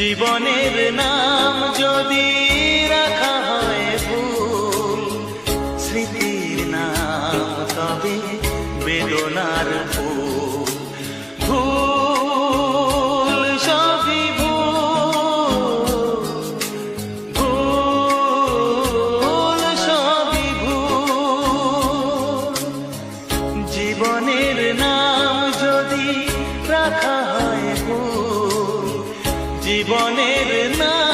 জীবনের নাম যদি রাখা হয় ভুল, স্মৃতির নাম তবে বেদনার ফুল। ভুল সবই ভুল, ভুল সবই ভুল। জীবনের নাম যদি রাখা হয় ভুল, জীবনের নাম